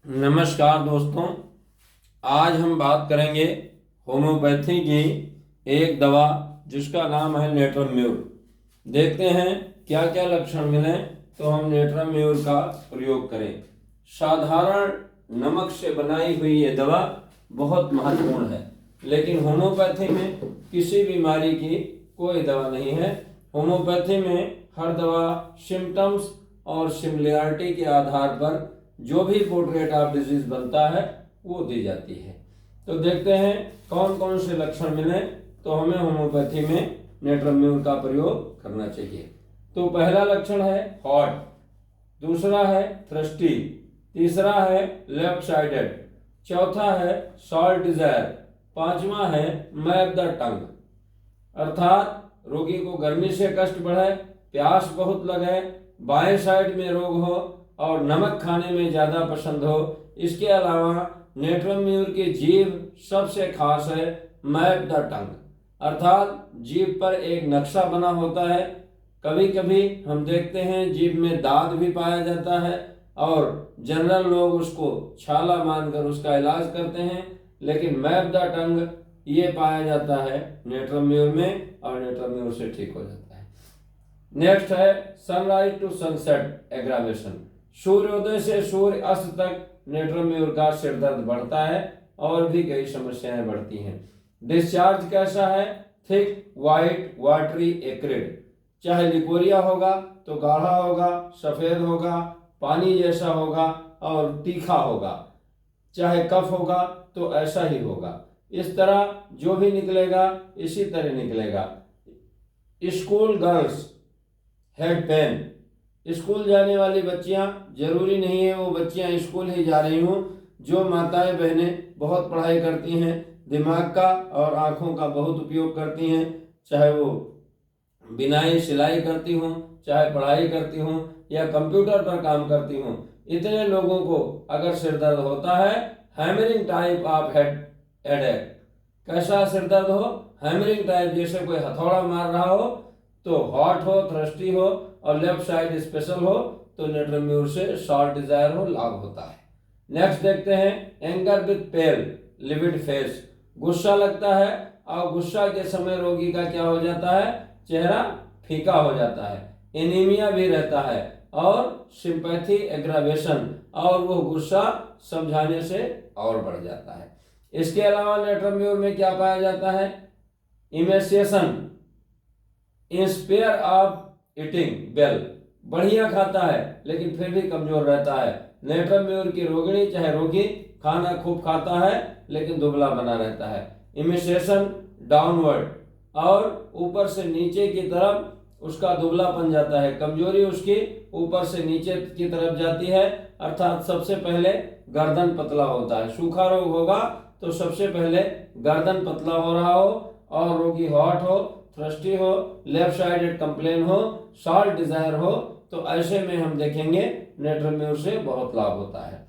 नमस्कार दोस्तों। आज हम बात करेंगे होम्योपैथी की एक दवा जिसका नाम है नेट्रम्यूर। देखते हैं क्या क्या लक्षण मिले तो हम नेट्रम्यूर का प्रयोग करें। साधारण नमक से बनाई हुई ये दवा बहुत महत्वपूर्ण है, लेकिन होम्योपैथी में किसी बीमारी की कोई दवा नहीं है। होम्योपैथी में हर दवा सिम्टम्स और सिमिलैरिटी के आधार पर जो भी पोर्ट्रेट ऑफ डिजीज बनता है वो दी जाती है। तो देखते हैं कौन कौन से लक्षण मिले तो हमें होम्योपैथी में नेट्रम्यूर का प्रयोग करना चाहिए। तो पहला लक्षण है हॉट, दूसरा है थ्रस्टी, तीसरा है लेफ्ट साइडेड, चौथा है सॉल्ट डिजायर, पांचवा है मैप द टंग, अर्थात रोगी को गर्मी से कष्ट बढ़े, प्यास बहुत लगे, बाएं साइड में रोग हो और नमक खाने में ज़्यादा पसंद हो। इसके अलावा नेट्रम्यूर की जीभ सबसे खास है मैप द टंग, अर्थात जीभ पर एक नक्शा बना होता है। कभी कभी हम देखते हैं जीभ में दाद भी पाया जाता है और जनरल लोग उसको छाला मानकर उसका इलाज करते हैं, लेकिन मैप द टंग ये पाया जाता है नेट्रम्यूर में और नेट्रम्यूर से ठीक हो जाता है। नेक्स्ट है सनराइज टू सनसेट एग्रावेशन। सूर्योदय से सूर्य अस्त तक नेट्रम्यूर का सिर दर्द बढ़ता है और भी कई समस्याएं बढ़ती हैं। डिस्चार्ज कैसा है? थिक वाइट वाटरी एक्रिड, चाहे लिकोरिया होगा तो गाढ़ा होगा, सफेद होगा, पानी जैसा होगा और तीखा होगा, चाहे कफ होगा तो ऐसा ही होगा। इस तरह जो भी निकलेगा इसी तरह निकलेगा। School girls head pen, school जाने वाली बच्चियां, जरूरी नहीं है वो बच्चियां स्कूल ही जा रही हों, जो माताएं बहनें बहुत पढ़ाई करती हैं, दिमाग का और आँखों का बहुत उपयोग करती हैं, चाहे वो बिनाई सिलाई करती हूँ, चाहे पढ़ाई करती हूँ या कंप्यूटर पर काम करती हूँ, इतने लोगों को अगर सिर दर्द होता है, हैमरिंग टाइप ऑफ हेडेक, कैसा सिर दर्द हो? हैमरिंग टाइप, जैसे कोई हथौड़ा मार रहा हो, तो हॉट हो, थ्रस्टी हो और लेफ्ट साइड स्पेशल हो तो नेट्रम्यूर से सॉल्ट डिजायर हो लाभ होता है। नेक्स्ट देखते हैं anger with pale livid face, गुस्सा लगता है और गुस्सा के समय रोगी का क्या हो जाता है? चेहरा फीका हो जाता है, एनीमिया भी रहता है और सिंपैथी एग्रावेशन, और वो गुस्सा समझाने से और बढ़ जाता है। इसके अलावा नेट्रम्यूर में क्या पाया जाता है? इमेसिएशन, इंस्पेयर ऑफ ईटिंग वेल, बढ़िया खाता है लेकिन फिर भी कमजोर रहता है। नेट्रम्यूर की रोगिणी चाहे रोगी खाना खूब खाता है लेकिन दुबला बना रहता है। इमिसेशन डाउनवर्ड, और ऊपर से नीचे की तरफ उसका दुबलापन जाता है, कमजोरी उसकी ऊपर से नीचे की तरफ जाती है, अर्थात सबसे पहले गर्दन पतला होता है। सूखा रोग होगा तो सबसे पहले गर्दन पतला हो रहा हो और रोगी हॉट हो, थ्रस्टी हो, लेफ्ट साइडेड कंप्लेन हो, सॉल्ट डिजायर हो, तो ऐसे में हम देखेंगे नेट्रम्यूर से बहुत लाभ होता है।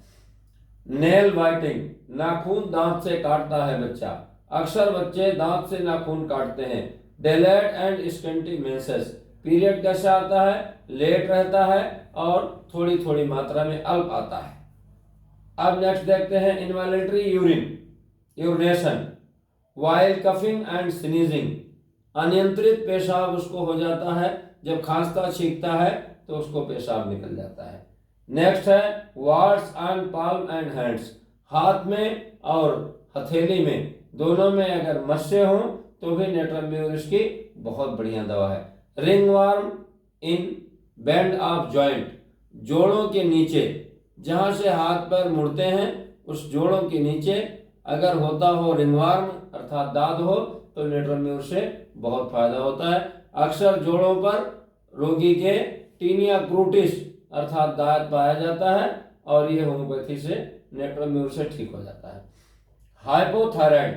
नेल बाइटिंग, नाखून दांत से काटता है बच्चा, अक्सर बच्चे दांत से नाखून काटते हैं। डेलेड एंड स्कंटी मेंसेस, पीरियड कैसा आता है? लेट रहता है और थोड़ी थोड़ी मात्रा में अल्प आता है। अब नेक्स्ट देखते हैं involuntary urination while coughing and sneezing, अनियंत्रित पेशाब उसको हो जाता है, जब खांसता छींकता है तो उसको पेशाब निकल जाता है। नेक्स्ट है warts on palm and hands, हाथ में और हथेली में दोनों में अगर मस्से हों तो भी नेट्रम्यूर इसकी बहुत बढ़िया दवा है। Ring warm in band of joint, जोड़ों के नीचे जहां से हाथ पैर मुड़ते हैं उस जोड़ों के नीचे अगर होता हो रिंगवार्म अर्थात दाद हो तो नेट्रम्यूर से बहुत फायदा होता है। अक्सर जोड़ों पर रोगी के टीनिया क्रूटिस अर्थात दाद पाया जाता है और यह होम्योपैथी से नेट्रम्यूर से ठीक हो जाता है। हाइपोथायराइड,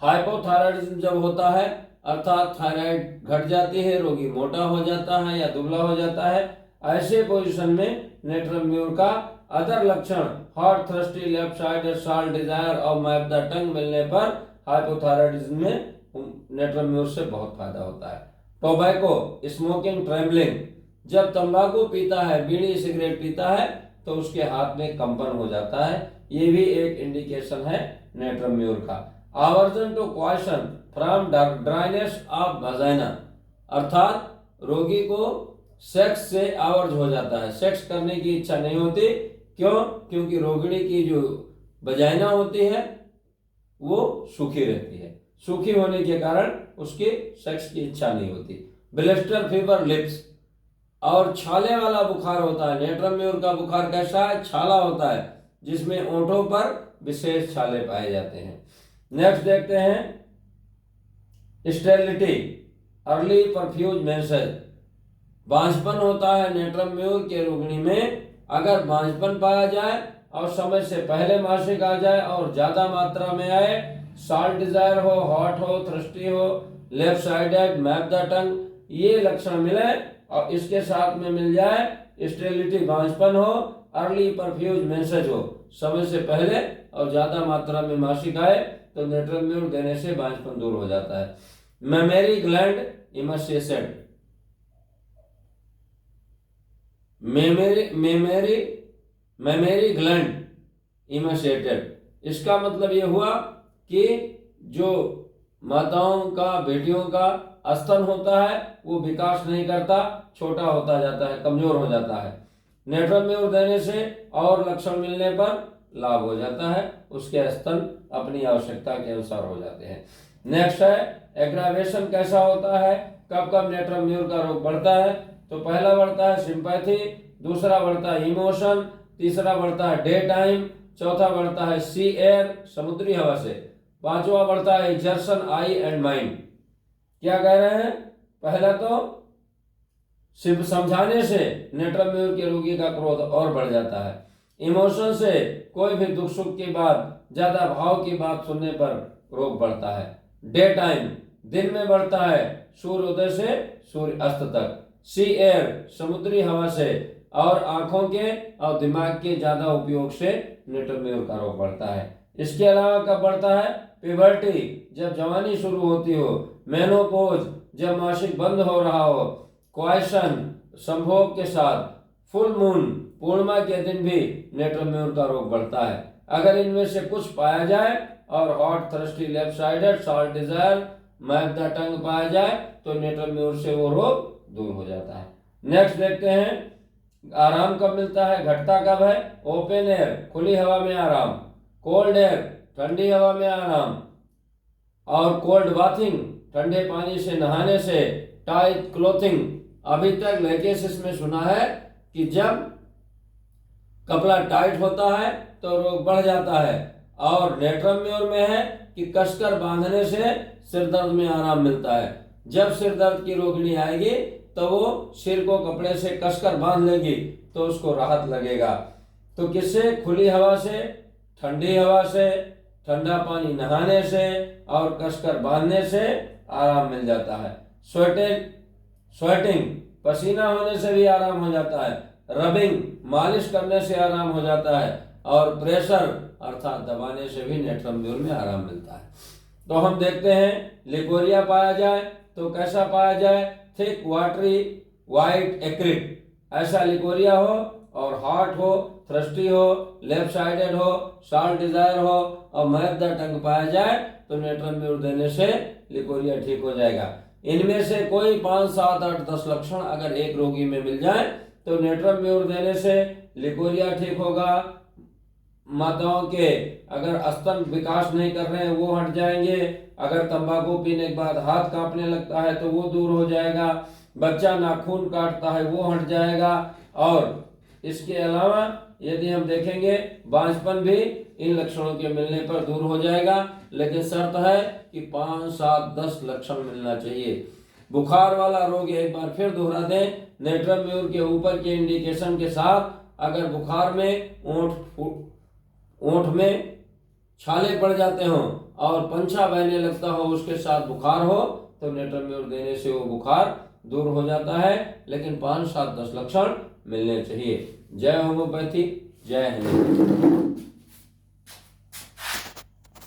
हाइपोथायराइडिज्म जब होता है अर्थात थायराइड घट जाती है, रोगी मोटा हो जाता है या दुबला हो जाता है, ऐसे पोजीशन में नेट्रम्यूर का अदर लक्षण hot, thirsty, left side, salt desire और मैप द टंग मिलने पर हाइपोथायराइडिज्म में नेट्रम्यूर से बहुत फायदा होता है। टोबैको स्मोकिंग ट्रेवलिंग, जब तंबाकू पीता है, बीड़ी सिगरेट पीता है तो उसके हाथ में कंपन हो जाता है। ये भी एक इंडिकेशन है नेट्रम म्यूर का। Aversion to question from dryness of vagina, अर्थात रोगी को सेक्स से आवर्ज हो जाता है, सेक्स करने की इच्छा नहीं होती। क्यों? क्योंकि रोगिणी की जो वजाइना होती है वो सूखी रहती है, सूखी होने के कारण उसकी सेक्स की इच्छा नहीं होती। ब्लिस्टर फीवर लिप्स, और छाले वाला बुखार होता है। नेट्रम म्यूर का बुखार कैसा है? छाला होता है, जिसमें ओंठों पर विशेष छाले पाए जाते हैं। नेक्स्ट देखते हैं स्टेरिलिटी, अर्ली परफ्यूज मेंसेस, बांझपन होता है नेट्रम म्यूर के रोगिणी में। अगर बांझपन पाया जाए और समय से पहले मासिक आ जाए और ज्यादा मात्रा में आए, साल्ट डिजायर हो, हॉट हो, थ्रस्टी हो, लेफ्ट साइडेड, मैप द टंग, ये लक्षण मिले और इसके साथ में मिल जाए स्टेरिलिटी, बांझपन हो, अर्ली परफ्यूज मेंसेज हो, समय से पहले और ज्यादा मात्रा में मासिक आए, तो नेट्रम म्यूर देने से बांझपन दूर हो जाता है। मेमरी ग्लैंड इमर्सिएशन, मेमरी ग्लैंड इमर्सिएटेड, इसका मतलब ये हुआ कि जो माताओं का, बेटियों का स्तन होता है वो विकास नहीं करता, छोटा होता जाता है, कमजोर हो जाता है। नेट्रम म्यूर देने से और लक्षण मिलने पर लाभ हो जाता है, उसके स्तन अपनी आवश्यकता के अनुसार हो जाते हैं। नेक्स्ट है एग्रावेशन, कैसा होता है, कब कब नेट्रम म्यूर का रोग बढ़ता है? तो पहला बढ़ता है सिंपैथी, दूसरा बढ़ता है इमोशन, तीसरा बढ़ता है डे टाइम, चौथा बढ़ता है सी एयर, समुद्री हवा से, पांचवा बढ़ता है एक्सर्शन आई एंड माइंड। क्या कह रहे हैं? पहला तो सिर्फ समझाने से नेट्रम म्यूर के रोगी का क्रोध और बढ़ जाता है। इमोशन से कोई भी दुख सुख की बात, ज्यादा भाव की बात सुनने पर रोग बढ़ता है। डे टाइम, दिन में बढ़ता है सूर्य उदय से सूर्य अस्त तक। सी एयर, समुद्री हवा से और आंखों के और दिमाग के ज्यादा उपयोग से नेट्रम म्यूर का रोग बढ़ता है। इसके अलावा कब बढ़ता है? प्यूबर्टी, जब जवानी शुरू होती हो, मेनोपोज, जब मासिक बंद हो रहा हो, क्वाइशन, संभोग के साथ, फुल मून, पूर्णिमा के दिन भी नेट्रम म्यूर का रोग बढ़ता है। अगर इनमें से कुछ पाया जाए और hot, thirsty, left sided, salt desire, map the tongue पाया जाए, तो नेट्रम म्यूर से वो रोग दूर हो जाता है। नेक्स्ट देखते हैं आराम कब मिलता है, घटता कब है? ओपन एयर, खुली हवा में आराम, कोल्ड एयर, ठंडी हवा में आराम, और कोल्ड बाथिंग, ठंडे पानी से नहाने से, टाइट क्लोथिंग। अभी तक लेकेसिस में सुना है कि जब कपड़ा टाइट होता है तो रोग बढ़ जाता है, और नेट्रम म्यूर में है कि कसकर बांधने से सिर दर्द में आराम मिलता है। जब सिर दर्द की रोगिणी आएगी तो वो सिर को कपड़े से कसकर बांध लेगी तो उसको राहत लगेगा। तो किससे? खुली हवा से, ठंडी हवा से, ठंडा पानी नहाने से और कसकर बांधने से आराम मिल जाता है। स्वेटिंग, पसीना होने से भी आराम हो जाता है। रबिंग, मालिश करने से आराम हो जाता है, और प्रेशर अर्थात दबाने से भी नेट्रम म्यूर में आराम मिलता है। तो हम देखते हैं लिकोरिया पाया जाए तो कैसा पाया जाए? थिक वाटरी वाइट एक्रिड, ऐसा लिकोरिया हो, और हॉट हो, थ्रस्टी हो, लेफ्ट साइडेड हो, साल्ट डिजायर हो और मैप द टंग पाया जाए, तो नेट्रम म्यूर देने से लिकोरिया ठीक हो जाएगा। इनमें से कोई 5, 7, 8, 10 लक्षण अगर एक रोगी में मिल जाए तो नेट्रम म्यूर देने से लिकोरिया ठीक होगा। माताओं के अगर स्तन विकास नहीं कर रहे हैं वो हट जाएंगे। अगर तंबाकू पीने के बाद हाथ कांपने लगता है तो वो दूर हो जाएगा। बच्चा नाखून काटता है वो हट जाएगा। और इसके अलावा यदि हम देखेंगे बांझपन भी इन लक्षणों के मिलने पर दूर हो जाएगा, लेकिन शर्त है कि 5, 7, 10 लक्षण मिलना चाहिए। बुखार वाला रोग एक बार फिर दोहरा दें, नेट्रम म्यूर के ऊपर के इंडिकेशन के साथ अगर बुखार में ओंठ में छाले पड़ जाते हों और पंछा बहने लगता हो, उसके साथ बुखार हो, तो नेट्रम म्यूर देने से वो बुखार दूर हो जाता है, लेकिन 5, 7, 10 लक्षण मिलने चाहिए। जय होम्योपैथी, जय हिंद।